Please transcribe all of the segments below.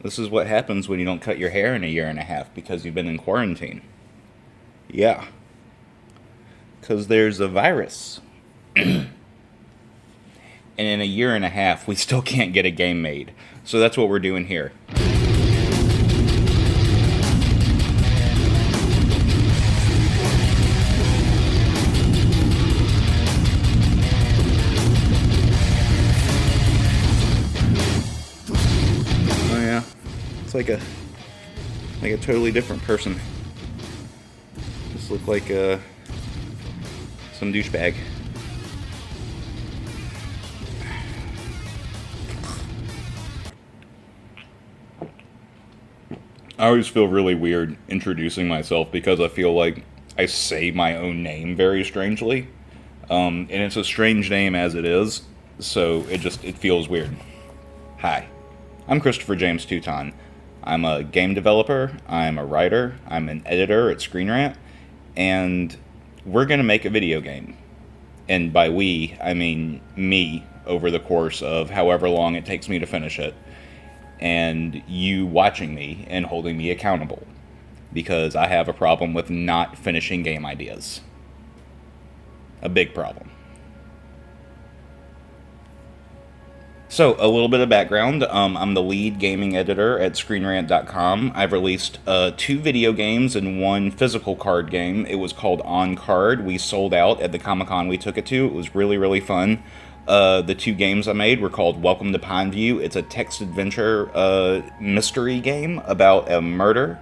This is what happens when you don't cut your hair in a year and a half because you've been in quarantine. Yeah. Because there's a virus. And in a year and a half, we still can't get a game made. So that's what we're doing here. Oh yeah. It's like a totally different person. Just look like some douchebag. I always feel really weird introducing myself because I feel like I say my own name very strangely. And it's a strange name as it is, so it feels weird. Hi, I'm Christopher James Touton. I'm a game developer, I'm a writer, I'm an editor at Screen Rant, and we're gonna make a video game. And by we, I mean me, over the course of however long it takes me to finish it, and you watching me and holding me accountable, because I have a problem with not finishing game ideas. A big problem. So, a little bit of background. I'm the lead gaming editor at ScreenRant.com. I've released 2 video games and 1 physical card game. It was called On Card. We sold out at the Comic-Con we took it to. It was really, really fun. The 2 games I made were called Welcome to Pineview. It's a text-adventure mystery game about a murder.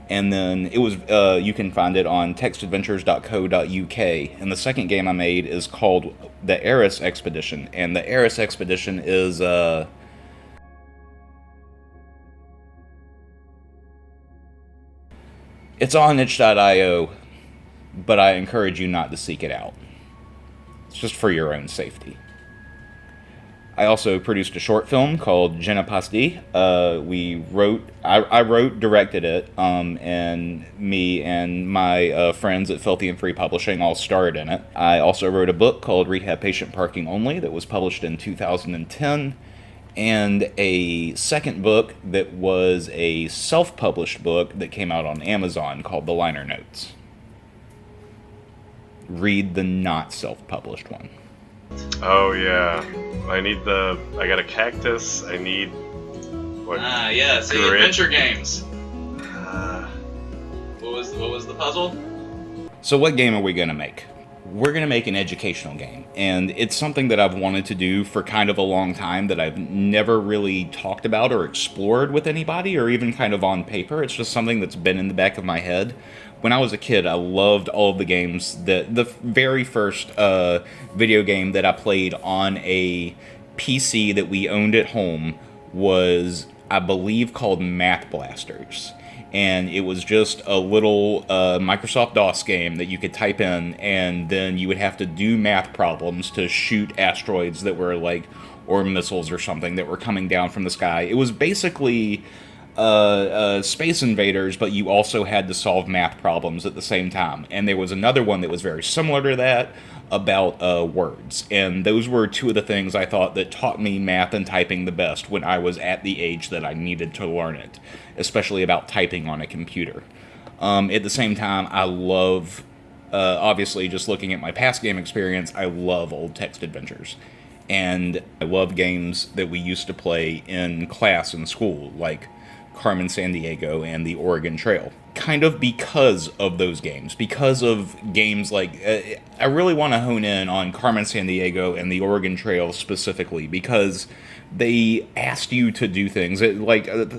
And then it was you can find it on textadventures.co.uk. And the second game I made is called The Eris Expedition. And The Eris Expedition is it's on itch.io, but I encourage you not to seek it out. It's just for your own safety. I also produced a short film called Je ne passe dit. I wrote, directed it, and me and my friends at Filthy and Free Publishing all starred in it. I also wrote a book called Rehab Patient Parking Only that was published in 2010, and a second book that was a self-published book that came out on Amazon called The Liner Notes. Read the not self-published one. Oh yeah, I got a cactus. I need what? Yeah. See, grit? adventure games. What was the puzzle? So what game are we gonna make? We're gonna make an educational game, and it's something that I've wanted to do for kind of a long time that I've never really talked about or explored with anybody, or even kind of on paper. It's just something that's been in the back of my head. When I was a kid, I loved all of the games. The very first video game that I played on a PC that we owned at home was, I believe, called Math Blasters. And it was just a little Microsoft DOS game that you could type in, and then you would have to do math problems to shoot asteroids that were like, or missiles or something that were coming down from the sky. It was basically Space Invaders, but you also had to solve math problems at the same time. And there was another one that was very similar to that about words. And those were 2 of the things I thought that taught me math and typing the best when I was at the age that I needed to learn it, especially about typing on a computer. At the same time, I love, obviously, just looking at my past game experience, I love old text adventures. And I love games that we used to play in class in school, like Carmen Sandiego and the Oregon Trail. Kind of because of those games. Because of games like... I really want to hone in on Carmen Sandiego and the Oregon Trail specifically, because they asked you to do things.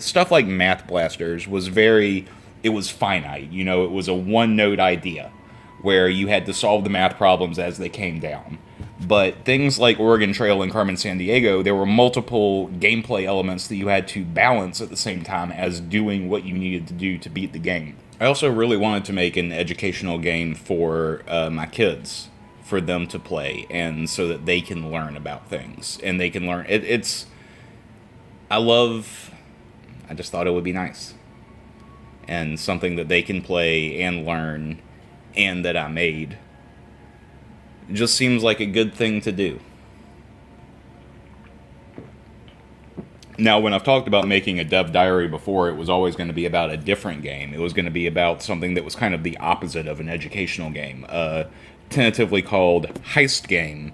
Stuff like Math Blasters was very... It was finite, you know? It was a one-note idea, where you had to solve the math problems as they came down. But things like Oregon Trail and Carmen Sandiego, there were multiple gameplay elements that you had to balance at the same time as doing what you needed to do to beat the game. I also really wanted to make an educational game for my kids, for them to play, and so that they can learn about things. And they can learn... I just thought it would be nice. And something that they can play and learn, and that I made. It just seems like a good thing to do. Now, when I've talked about making a dev diary before, it was always going to be about a different game. It was going to be about something that was kind of the opposite of an educational game, tentatively called Heist Game.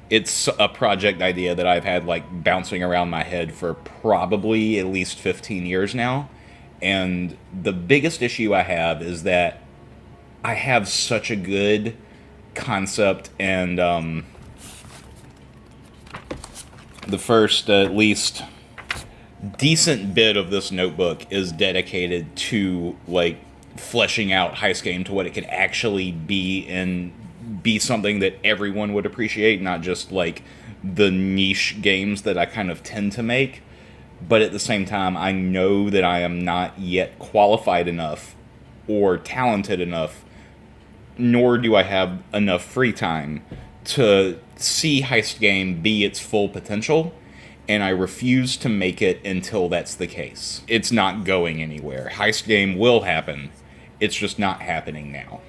It's a project idea that I've had like bouncing around my head for probably at least 15 years now. And the biggest issue I have is that I have such a good concept, and the first, at least, decent bit of this notebook is dedicated to, like, fleshing out Heist Game to what it could actually be, and be something that everyone would appreciate, not just, like, the niche games that I kind of tend to make. But at the same time, I know that I am not yet qualified enough or talented enough, nor do I have enough free time to see Heist Game be its full potential, and I refuse to make it until that's the case. It's not going anywhere. Heist Game will happen. It's just not happening now.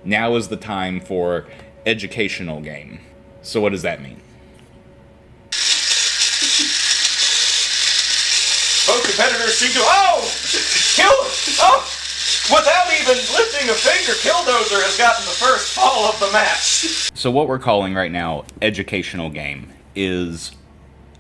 Now is the time for educational game. So what does that mean? Both competitors seem to... Without even lifting a finger, Killdozer has gotten the first fall of the match. So what we're calling right now educational game is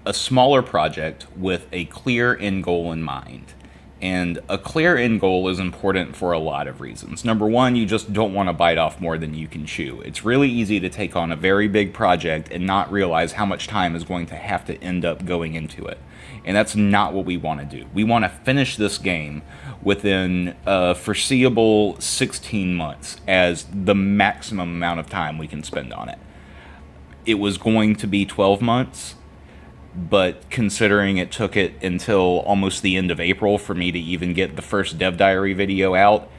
a smaller project with a clear end goal in mind. And a clear end goal is important for a lot of reasons. Number one, you just don't want to bite off more than you can chew. It's really easy to take on a very big project and not realize how much time is going to have to end up going into it. And that's not what we want to do. We want to finish this game within a foreseeable 16 months as the maximum amount of time we can spend on it. It was going to be 12 months, but considering it took it until almost the end of April for me to even get the first Dev Diary video out,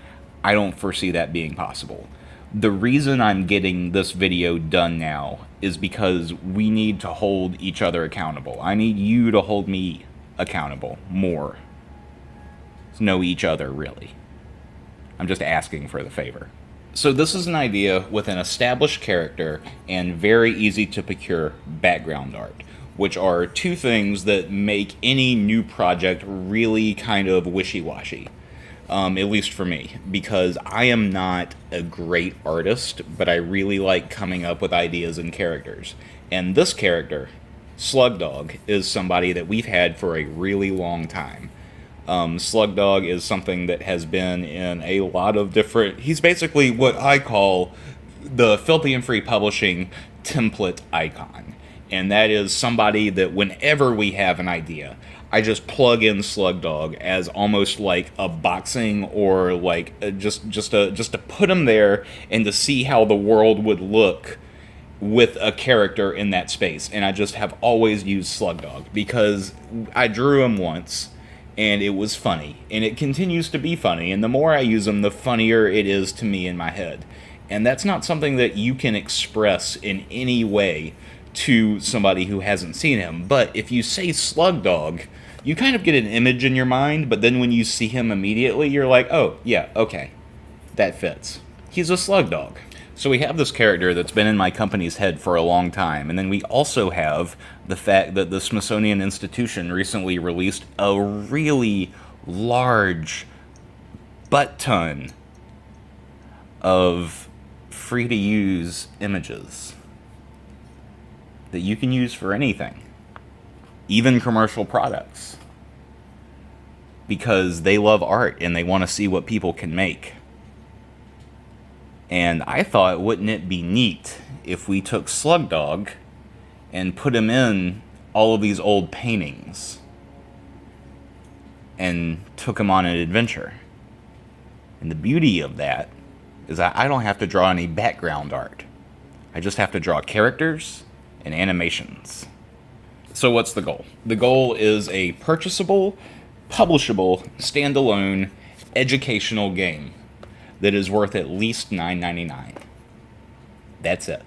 I don't foresee that being possible. The reason I'm getting this video done now is because we need to hold each other accountable. I need you to hold me accountable more. Know each other, really. I'm just asking for the favor. So this is an idea with an established character and very easy to procure background art, which are two things that make any new project really kind of wishy-washy. At least for me, because I am not a great artist, but I really like coming up with ideas and characters. And this character, Slugdog, is somebody that we've had for a really long time. Slugdog is something that has been in a lot of different... He's basically what I call the Filthy and Free Publishing template icon. And that is somebody that whenever we have an idea, I just plug in Slugdog as almost like a boxing, or like just to put him there and to see how the world would look with a character in that space. And I just have always used Slugdog because I drew him once and it was funny, and it continues to be funny, and the more I use him, the funnier it is to me in my head. And that's not something that you can express in any way to somebody who hasn't seen him. But if you say Slugdog, you kind of get an image in your mind, but then when you see him immediately, you're like, oh, yeah, okay, that fits. He's a Slugdog. So we have this character that's been in my company's head for a long time, and then we also have the fact that the Smithsonian Institution recently released a really large butt-ton of free-to-use images that you can use for anything, even commercial products, because they love art and they want to see what people can make. And I thought, wouldn't it be neat if we took Slugdog and put him in all of these old paintings and took him on an adventure? And the beauty of that is that I don't have to draw any background art. I just have to draw characters and animations. So what's the goal? The goal is a purchasable, publishable, standalone, educational game that is worth at least $9.99. That's it.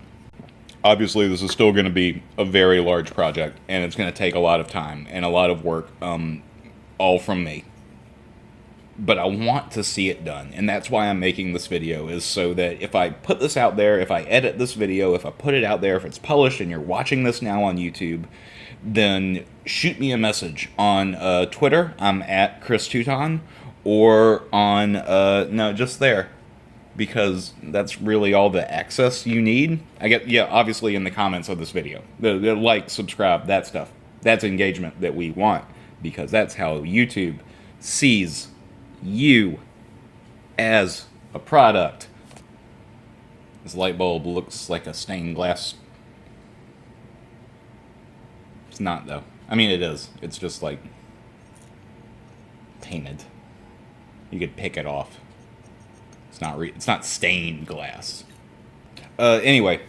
Obviously, this is still going to be a very large project, and it's going to take a lot of time and a lot of work, all from me. But I want to see it done, and that's why I'm making this video, is so that if I put this out there, if I edit this video, if I put it out there, if it's published and you're watching this now on YouTube, then shoot me a message on Twitter. I'm at Chris Teuton, or on no, just there, because that's really all the access you need. I get, yeah, obviously in the comments of this video, the like, subscribe, that stuff. That's engagement that we want, because that's how YouTube sees you as a product. This light bulb looks like a stained glass. It's not, though. I mean, it is. It's just like painted. You could pick it off. It's not stained glass. Anyway,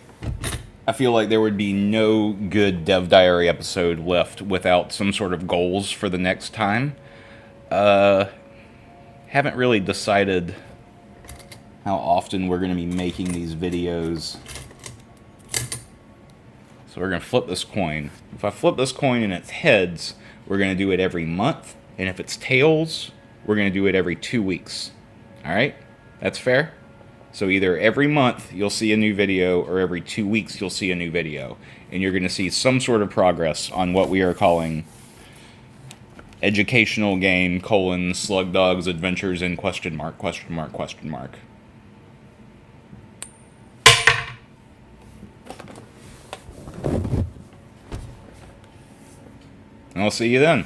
I feel like there would be no good Dev Diary episode left without some sort of goals for the next time. Haven't really decided how often we're going to be making these videos. So we're going to flip this coin. If I flip this coin and it's heads, we're going to do it every month. And if it's tails, we're going to do it every 2 weeks. Alright? That's fair? So either every month you'll see a new video, or every 2 weeks you'll see a new video. And you're going to see some sort of progress on what we are calling educational game, Slug Dogs Adventures in question mark, question mark, question mark. And I'll see you then.